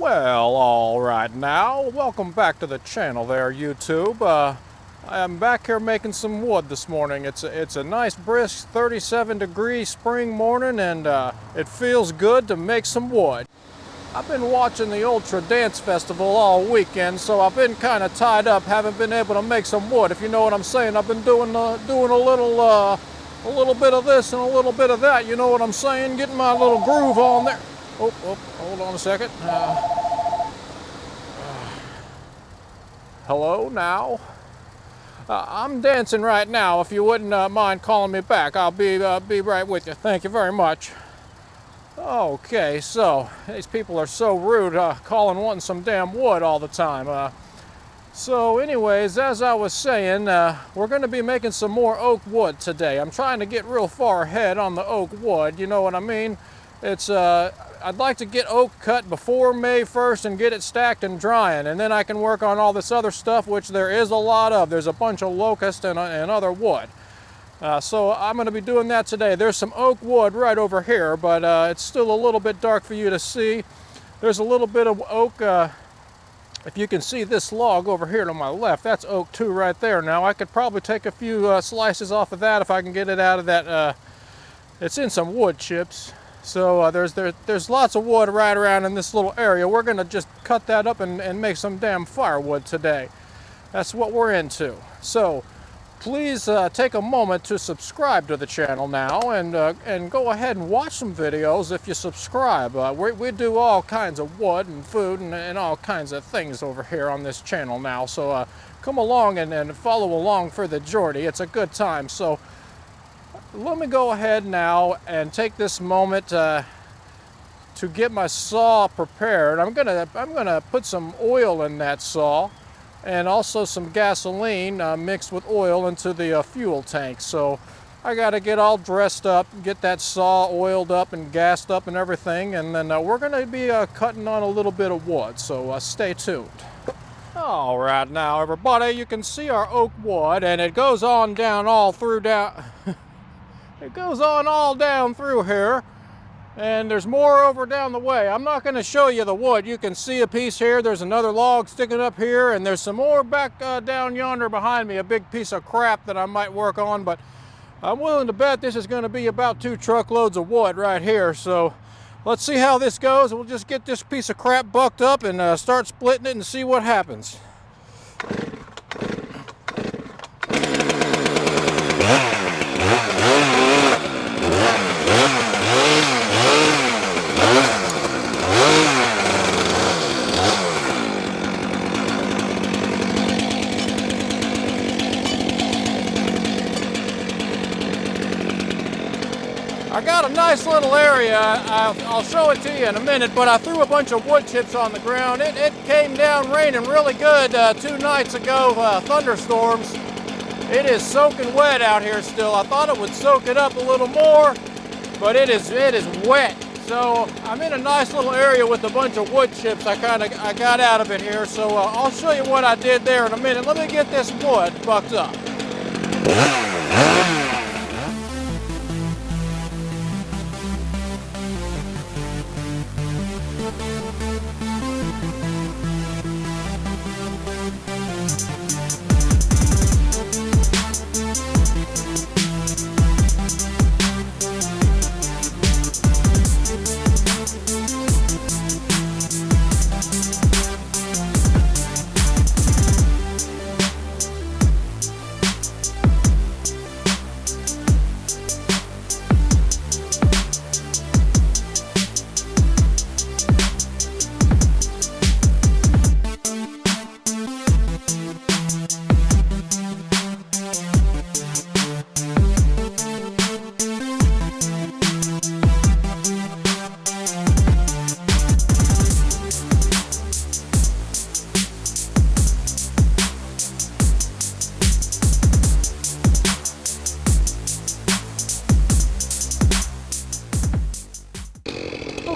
Well, all right now, welcome back to the channel there, YouTube. I am back here making some wood this morning. It's a nice brisk 37-degree spring morning, and it feels good to make some wood. I've been watching the Ultra Dance Festival all weekend, so I've been kind of tied up, haven't been able to make some wood, if you know what I'm saying. I've been doing a little bit of this and a little bit of that, you know what I'm saying, getting my little groove on there. Oh, hold on a second. Hello now. I'm dancing right now. If you wouldn't mind calling me back, I'll be right with you. Thank you very much. Okay, so these people are so rude, wanting some damn wood all the time. So anyways, as I was saying, we're going to be making some more oak wood today. I'm trying to get real far ahead on the oak wood, you know what I mean? It's I'd like to get oak cut before May 1st and get it stacked and drying, and then I can work on all this other stuff, which there is a lot of. There's a bunch of locust and other wood. So I'm going to be doing that today. There's some oak wood right over here, but it's still a little bit dark for you to see. There's a little bit of oak. If you can see this log over here to my left, that's oak too right there. Now I could probably take a few slices off of that if I can get it out of that. It's in some wood chips. So there's lots of wood right around in this little area. We're going to just cut that up and make some damn firewood today. That's what we're into. So please take a moment to subscribe to the channel now, and go ahead and watch some videos if you subscribe. We do all kinds of wood and food and all kinds of things over here on this channel now. So come along and follow along for the journey. It's a good time. So let me go ahead now and take this moment to get my saw prepared. I'm gonna put some oil in that saw, and also some gasoline mixed with oil into the fuel tank. So I got to get all dressed up, get that saw oiled up and gassed up and everything, and then we're going to be cutting on a little bit of wood. So stay tuned. All right, now everybody, you can see our oak wood, and it goes on down all through It goes on all down through here, and there's more over down the way. I'm not going to show you the wood. You can see a piece here. There's another log sticking up here, and there's some more back down yonder behind me, a big piece of crap that I might work on, but I'm willing to bet this is going to be about 2 truckloads of wood right here. So let's see how this goes. We'll just get this piece of crap bucked up and start splitting it and see what happens. I got a nice little area. I'll show it to you in a minute, but I threw a bunch of wood chips on the ground. It came down raining really good 2 nights ago, thunderstorms. It is soaking wet out here still. I thought it would soak it up a little more, but it is wet. So I'm in a nice little area with a bunch of wood chips I got out of it here. So I'll show you what I did there in a minute. Let me get this wood bucked up.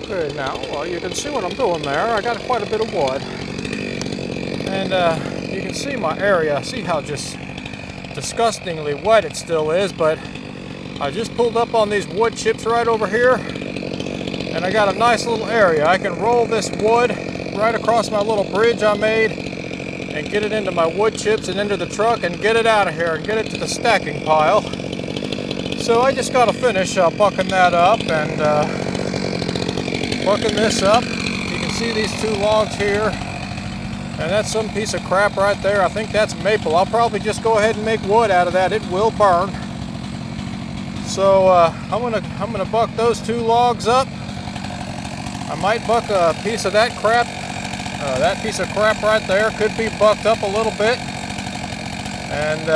Okay, now you can see what I'm doing there. I got quite a bit of wood, and you can see my area. See how just disgustingly wet it still is, but I just pulled up on these wood chips right over here, and I got a nice little area. I can roll this wood right across my little bridge I made and get it into my wood chips and into the truck and get it out of here and get it to the stacking pile. So I just got to finish bucking that up and bucking this up. You can see these two logs here, and that's some piece of crap right there. I think that's maple. I'll probably just go ahead and make wood out of that. It will burn. So I'm gonna buck those two logs up. I might buck a piece of that crap. That piece of crap right there could be bucked up a little bit, and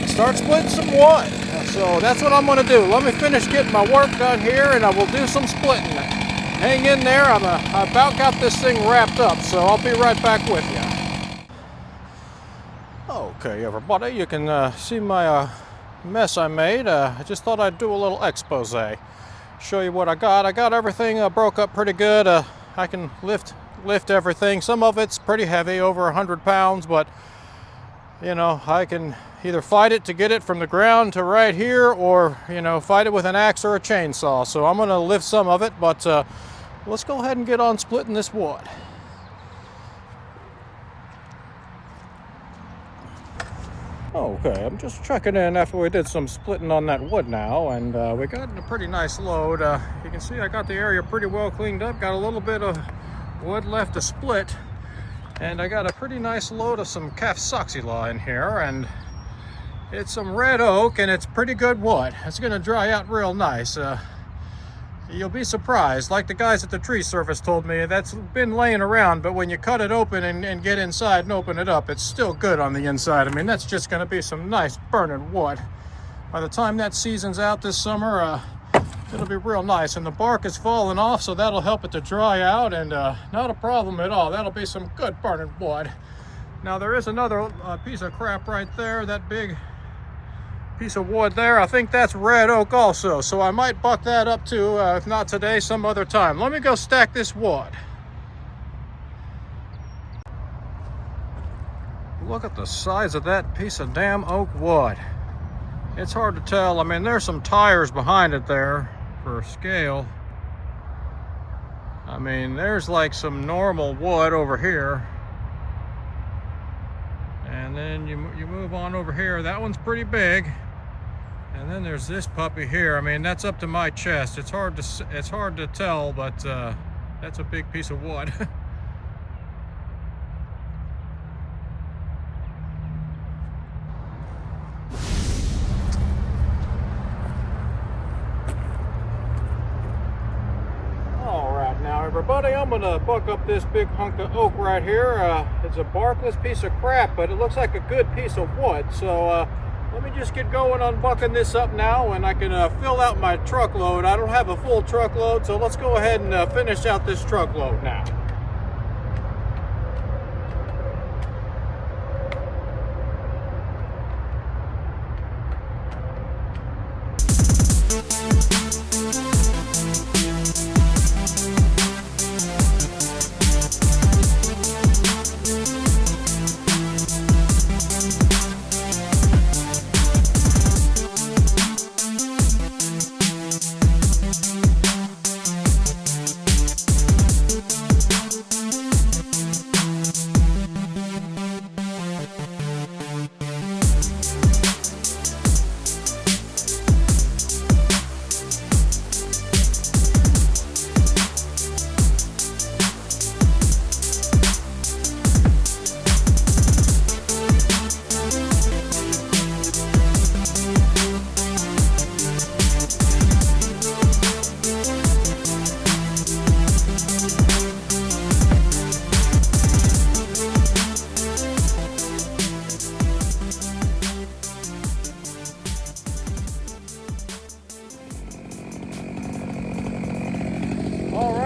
start splitting some wood. So that's what I'm gonna do. Let me finish getting my work done here, and I will do some splitting. Hang in there. I about got this thing wrapped up, so I'll be right back with you. Okay, everybody, you can see my mess I made. I just thought I'd do a little expose. Show you what I got. I got everything broke up pretty good. I can lift everything. Some of it's pretty heavy, over 100 pounds, but you know, I can either fight it to get it from the ground to right here, or you know, fight it with an axe or a chainsaw. So I'm gonna lift some of it, but let's go ahead and get on splitting this wood. Okay, I'm just checking in after we did some splitting on that wood now, and we got a pretty nice load. You can see I got the area pretty well cleaned up, got a little bit of wood left to split, and I got a pretty nice load of some Calf-Soxyla in here, and it's some red oak, and it's pretty good wood. It's gonna dry out real nice. You'll be surprised, like the guys at the tree service told me, that's been laying around, but when you cut it open and get inside and open it up, it's still good on the inside. I mean, that's just gonna be some nice burning wood. By the time that season's out this summer, it'll be real nice, and the bark is falling off, so that'll help it to dry out, and not a problem at all. That'll be some good burning wood. Now there is another piece of crap right there, that big piece of wood there. I think that's red oak also, so I might buck that up too, if not today, some other time. Let me go stack this wood. Look at the size of that piece of damn oak wood. It's hard to tell. I mean, there's some tires behind it there for scale. I mean, there's like some normal wood over here, and then you move on over here. That one's pretty big, and then there's this puppy here. I mean, that's up to my chest. It's hard to tell, but that's a big piece of wood. Everybody, I'm gonna buck up this big hunk of oak right here. It's a barkless piece of crap, but it looks like a good piece of wood. So let me just get going on bucking this up now, and I can fill out my truckload. I don't have a full truckload, so let's go ahead and finish out this truckload now.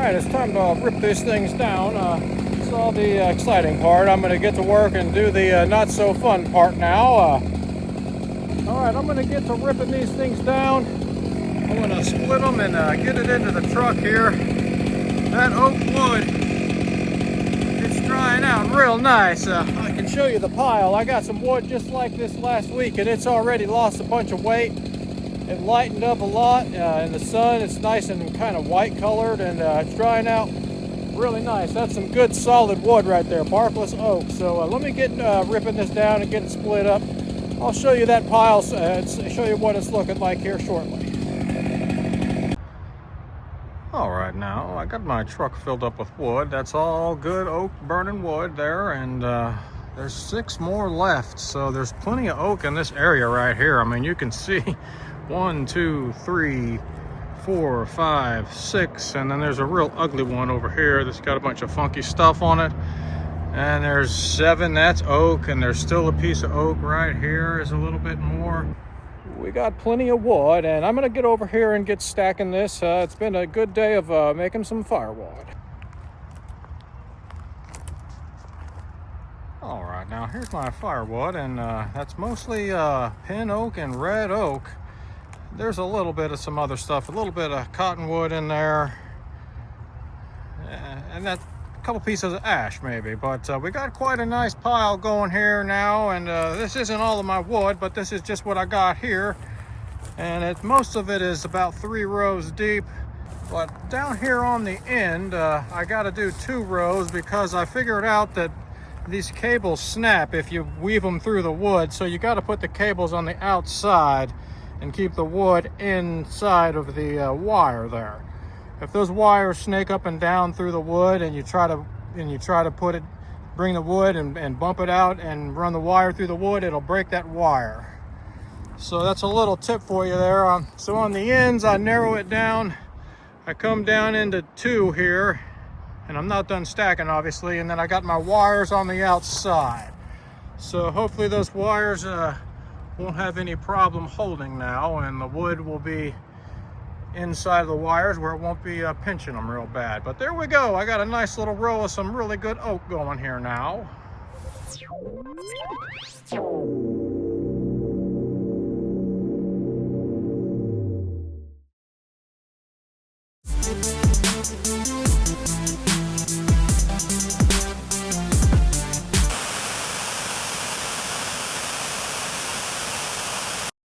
It's time to rip these things down. It's all the exciting part. I'm going to get to work and do the not so fun part now. All right, I'm going to get to ripping these things down. I'm going to split them and get it into the truck here. That oak wood, it's drying out real nice. I can show you the pile. I got some wood just like this last week, and it's already lost a bunch of weight. It lightened up a lot in the sun. It's nice and kind of white colored, and it's drying out Really nice. That's some good solid wood right there, barkless oak. So let me get ripping this down and get it split up. I'll show you that pile, show you what it's looking like here shortly. All right, now I got my truck filled up with wood. That's all good oak burning wood there, and there's 6 more left. So there's plenty of oak in this area right here. I mean, you can see 1, 2, 3, 4, 5, 6, and then there's a real ugly one over here that's got a bunch of funky stuff on it. And there's 7, that's oak, and there's still a piece of oak right here. There's a little bit more. We got plenty of wood, and I'm gonna get over here and get stacking this. It's been a good day of making some firewood. All right, now here's my firewood, and that's mostly pin oak and red oak. There's a little bit of some other stuff, a little bit of cottonwood in there, and that's a couple pieces of ash maybe. But we got quite a nice pile going here now, and this isn't all of my wood, but this is just what I got here. And most of it is about 3 rows deep. But down here on the end, I got to do 2 rows because I figured out that these cables snap if you weave them through the wood. So you got to put the cables on the outside and keep the wood inside of the wire there. If those wires snake up and down through the wood, and you try to bring the wood and bump it out and run the wire through the wood, it'll break that wire. So that's a little tip for you there. So on the ends, I narrow it down. I come down into 2 here, and I'm not done stacking obviously, and then I got my wires on the outside. So hopefully those wires won't have any problem holding now, and the wood will be inside of the wires where it won't be pinching them real bad. But there we go. I got a nice little row of some really good oak going here now.